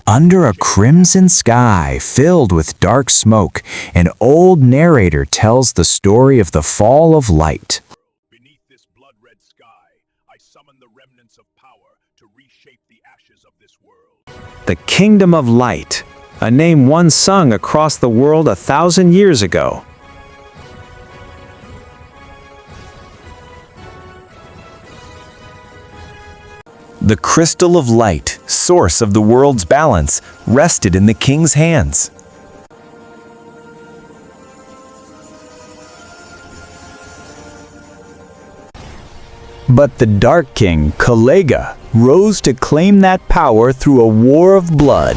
Under a crimson sky filled with dark smoke, an old narrator tells the story of the fall of light. Beneath this blood-red sky, I summon the remnants of power to reshape the ashes of this world. The Kingdom of Light, a name once sung across the world 1,000 years ago. The crystal of light, source of the world's balance, rested in the king's hands. But the Dark King, Kalega, rose to claim that power through a war of blood.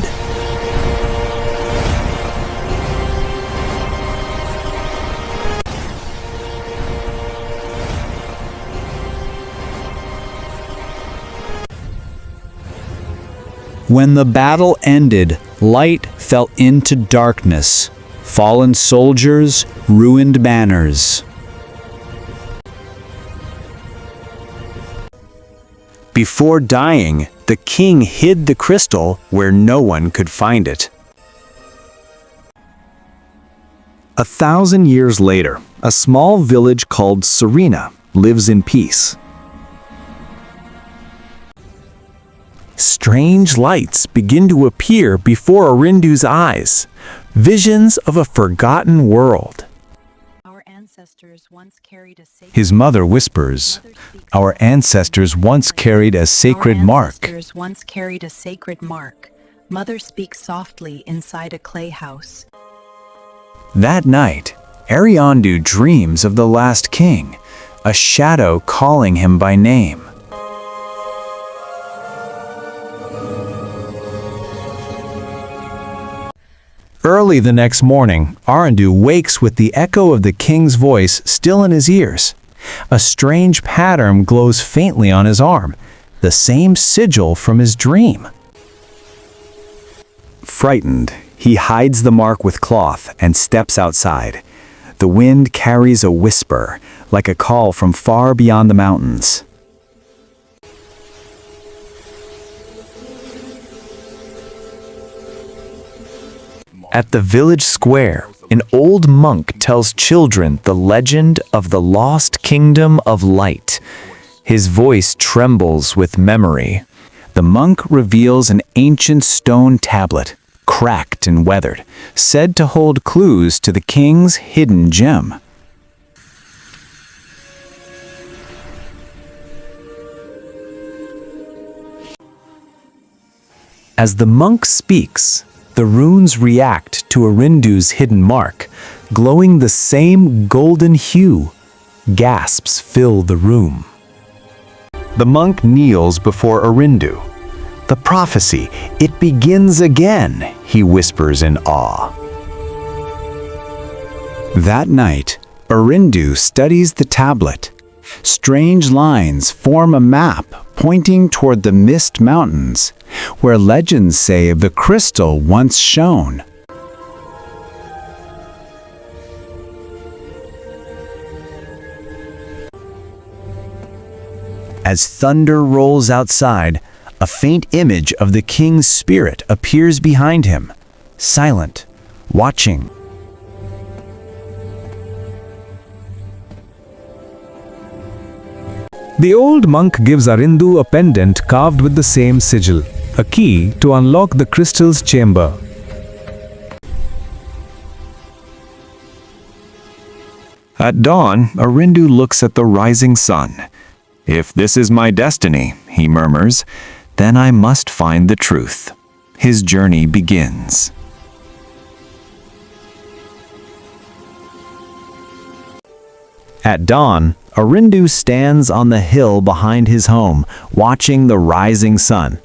When the battle ended, light fell into darkness. Fallen soldiers, ruined banners. Before dying, the king hid the crystal where no one could find it. 1,000 years later, a small village called Serena lives in peace. Strange lights begin to appear before Arindu's eyes, visions of a forgotten world. His mother whispers, "Our ancestors once carried a sacred mark." Mother speaks softly inside a clay house. That night, Arindu dreams of the last king, a shadow calling him by name. Early the next morning, Arindu wakes with the echo of the king's voice still in his ears. A strange pattern glows faintly on his arm, the same sigil from his dream. Frightened, he hides the mark with cloth and steps outside. The wind carries a whisper, like a call from far beyond the mountains. At the village square, an old monk tells children the legend of the lost kingdom of light. His voice trembles with memory. The monk reveals an ancient stone tablet, cracked and weathered, said to hold clues to the king's hidden gem. As the monk speaks, the runes react to Arindu's hidden mark, glowing the same golden hue. Gasps fill the room. The monk kneels before Arindu. "The prophecy, it begins again," he whispers in awe. That night, Arindu studies the tablet. Strange lines form a map pointing toward the Mist Mountains, where legends say of the crystal once shone. As thunder rolls outside, a faint image of the king's spirit appears behind him, silent, watching. The old monk gives Arindu a pendant carved with the same sigil, a key to unlock the crystal's chamber. At dawn, Arindu looks at the rising sun. "If this is my destiny," he murmurs, "then I must find the truth." His journey begins. At dawn, Arindu stands on the hill behind his home, watching the rising sun.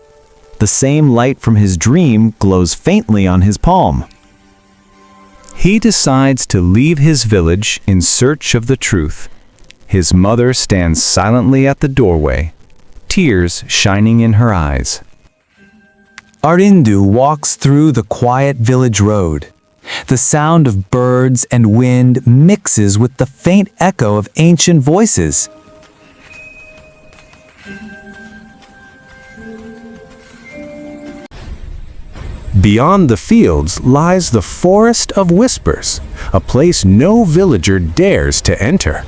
The same light from his dream glows faintly on his palm. He decides to leave his village in search of the truth. His mother stands silently at the doorway, tears shining in her eyes. Arindu walks through the quiet village road. The sound of birds and wind mixes with the faint echo of ancient voices. Beyond the fields lies the Forest of Whispers, a place no villager dares to enter.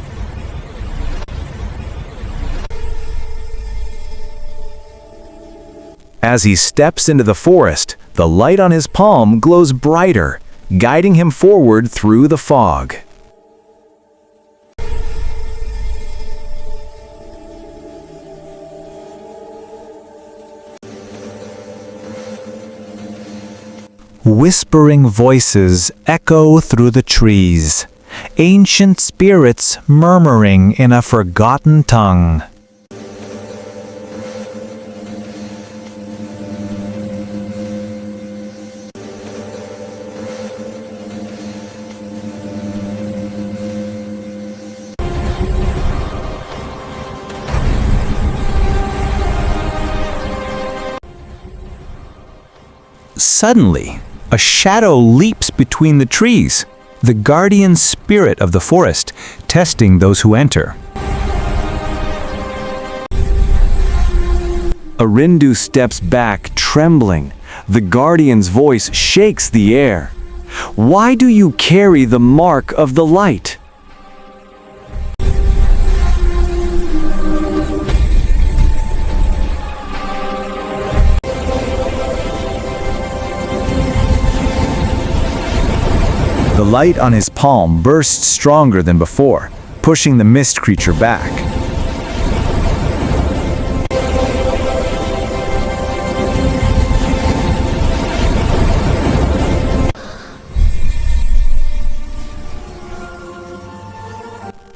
As he steps into the forest, the light on his palm glows brighter, guiding him forward through the fog. Whispering voices echo through the trees, ancient spirits murmuring in a forgotten tongue. Suddenly, a shadow leaps between the trees, the guardian spirit of the forest, testing those who enter. Arindu steps back, trembling. The guardian's voice shakes the air. "Why do you carry the mark of the light?" The light on his palm bursts stronger than before, pushing the mist creature back.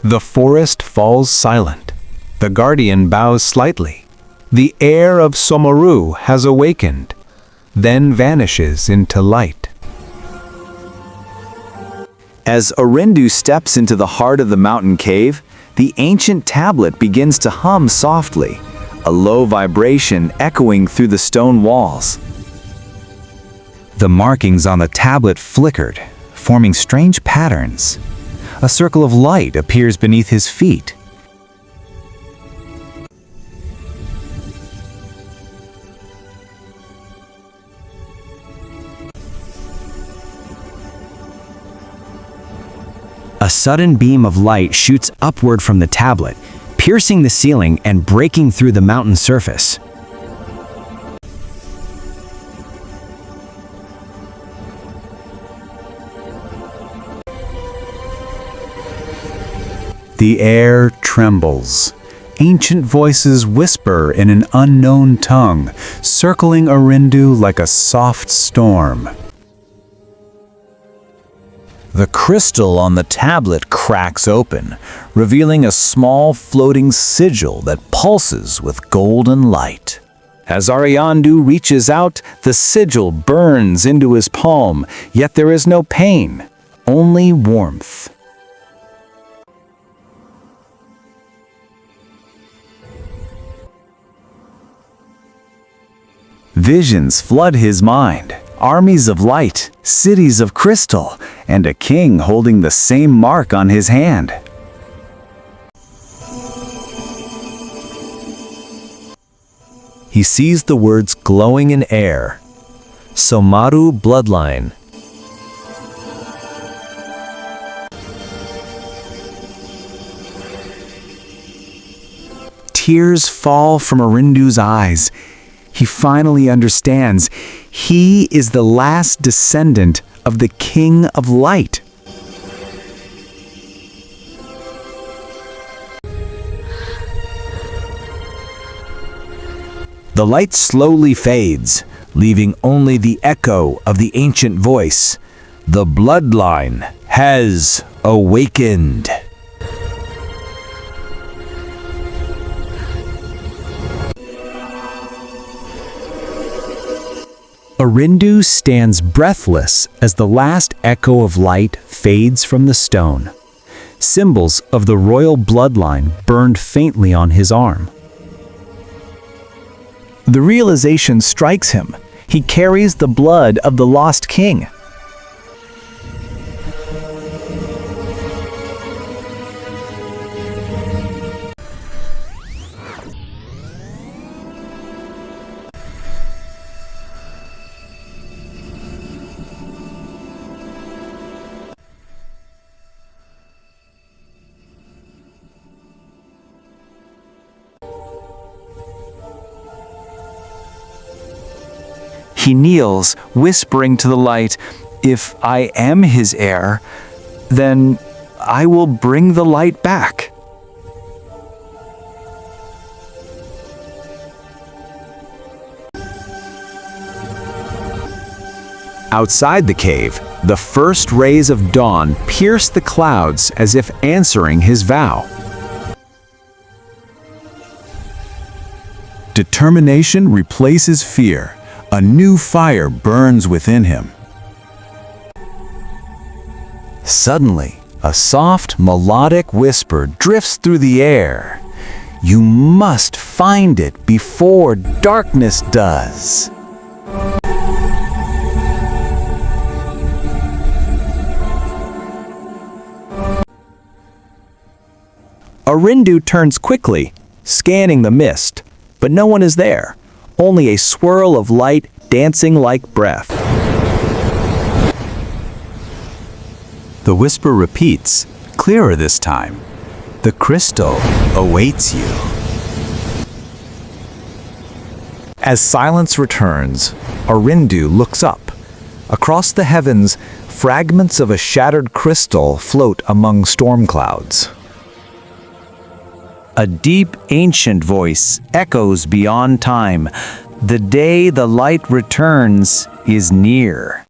The forest falls silent. The guardian bows slightly. The heir of Somaruu has awakened, then vanishes into light. As Arindu steps into the heart of the mountain cave, the ancient tablet begins to hum softly, a low vibration echoing through the stone walls. The markings on the tablet flickered, forming strange patterns. A circle of light appears beneath his feet. A sudden beam of light shoots upward from the tablet, piercing the ceiling and breaking through the mountain surface. The air trembles. Ancient voices whisper in an unknown tongue, circling Arindu like a soft storm. The crystal on the tablet cracks open, revealing a small floating sigil that pulses with golden light. As Arindu reaches out, the sigil burns into his palm, yet there is no pain, only warmth. Visions flood his mind. Armies of light, cities of crystal, and a king holding the same mark on his hand. He sees the words glowing in air. Somaruu Bloodline. Tears fall from Arindu's eyes. He finally understands. He is the last descendant of the King of Light. The light slowly fades, leaving only the echo of the ancient voice. The bloodline has awakened. Arindu stands breathless as the last echo of light fades from the stone. Symbols of the royal bloodline burned faintly on his arm. The realization strikes him. He carries the blood of the lost king. He kneels, whispering to the light, "If I am his heir, then I will bring the light back." Outside the cave, the first rays of dawn pierce the clouds as if answering his vow. Determination replaces fear. A new fire burns within him. Suddenly, a soft, melodic whisper drifts through the air. You must find it before darkness does. Arindu turns quickly, scanning the mist, but no one is there, only a swirl of light dancing like breath. The whisper repeats, clearer this time. The crystal awaits you. As silence returns, Arindu looks up. Across the heavens, fragments of a shattered crystal float among storm clouds. A deep, ancient voice echoes beyond time. The day the light returns is near.